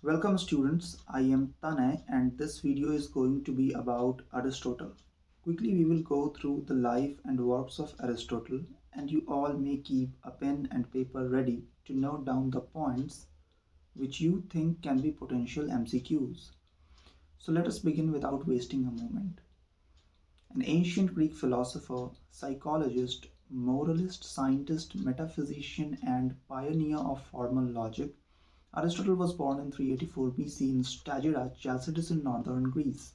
Welcome students, I am Tanay and this video is going to be about Aristotle. Quickly we will go through the life and works of Aristotle and you all may keep a pen and paper ready to note down the points which you think can be potential MCQs. So let us begin without wasting a moment. An ancient Greek philosopher, psychologist, moralist, scientist, metaphysician and pioneer of formal logic, Aristotle was born in 384 BC in Stagira, Chalcidice in northern Greece.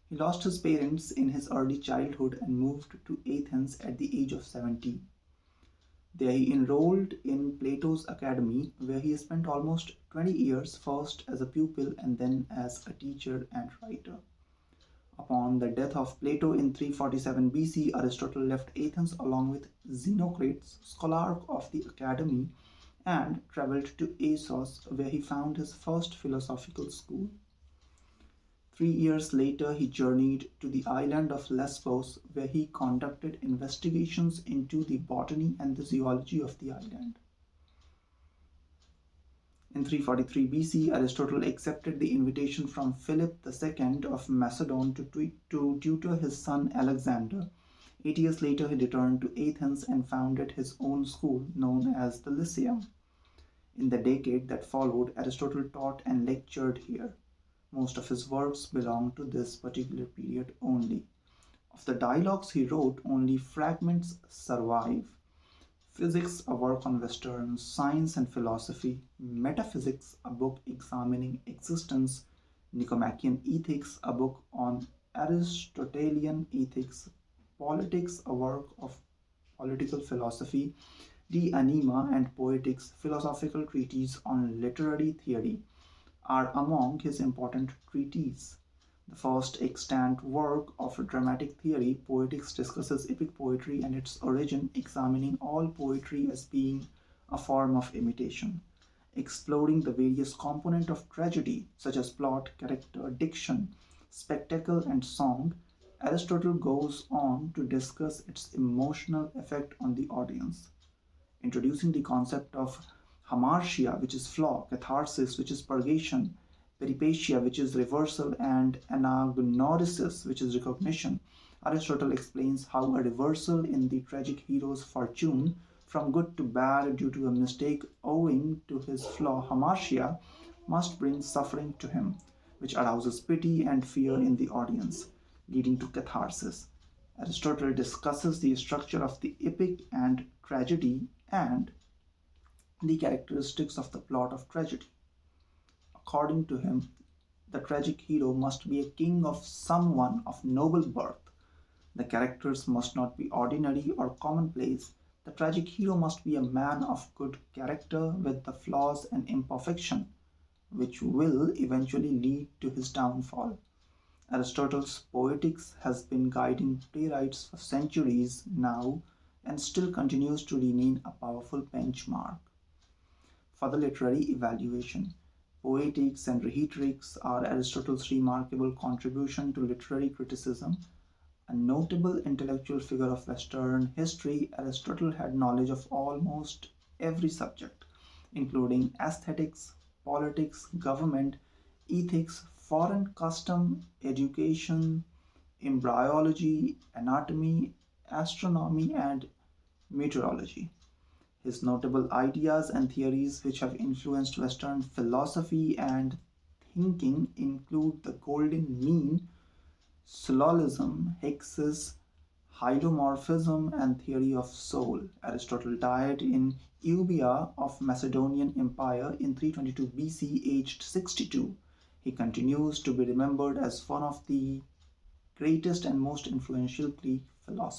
He lost his parents in his early childhood and moved to Athens at the age of 17. There he enrolled in Plato's academy, where he spent almost 20 years, first as a pupil and then as a teacher and writer. Upon the death of Plato in 347 BC, Aristotle left Athens along with Xenocrates, scholar of the academy, and travelled to Assos, where he found his first philosophical school. 3 years later, he journeyed to the island of Lesbos, where he conducted investigations into the botany and the zoology of the island. In 343 BC, Aristotle accepted the invitation from Philip II of Macedon to tutor his son Alexander. 8 years later, he returned to Athens and founded his own school known as the Lyceum. In the decade that followed, Aristotle taught and lectured here. Most of his works belong to this particular period only. Of the dialogues he wrote, only fragments survive. Physics, a work on Western science and philosophy. Metaphysics, a book examining existence. Nicomachean Ethics, a book on Aristotelian ethics. Politics, a work of political philosophy. De Anima and Poetics, philosophical treatise on literary theory, are among his important treatises. The first extant work of dramatic theory, Poetics, discusses epic poetry and its origin, examining all poetry as being a form of imitation. Exploring the various components of tragedy, such as plot, character, diction, spectacle, and song, Aristotle goes on to discuss its emotional effect on the audience, introducing the concept of hamartia, which is flaw, catharsis, which is purgation, peripatia, which is reversal, and anagnorisis, which is recognition. Aristotle explains how a reversal in the tragic hero's fortune from good to bad due to a mistake owing to his flaw hamartia must bring suffering to him, which arouses pity and fear in the audience, leading to catharsis. Aristotle discusses the structure of the epic and tragedy and the characteristics of the plot of tragedy. According to him, the tragic hero must be a king of someone of noble birth. The characters must not be ordinary or commonplace. The tragic hero must be a man of good character with the flaws and imperfection, which will eventually lead to his downfall. Aristotle's Poetics has been guiding playwrights for centuries now and still continues to remain a powerful benchmark. For the literary evaluation, Poetics and Rhetorics are Aristotle's remarkable contribution to literary criticism. A notable intellectual figure of Western history, Aristotle had knowledge of almost every subject, including aesthetics, politics, government, ethics, foreign custom, education, embryology, anatomy, astronomy, and meteorology. His notable ideas and theories which have influenced Western philosophy and thinking include the golden mean, syllogism, Hicks's hylomorphism, and theory of soul. Aristotle died in Euboea of Macedonian Empire in 322 BC, aged 62. He continues to be remembered as one of the greatest and most influential Greek philosophers.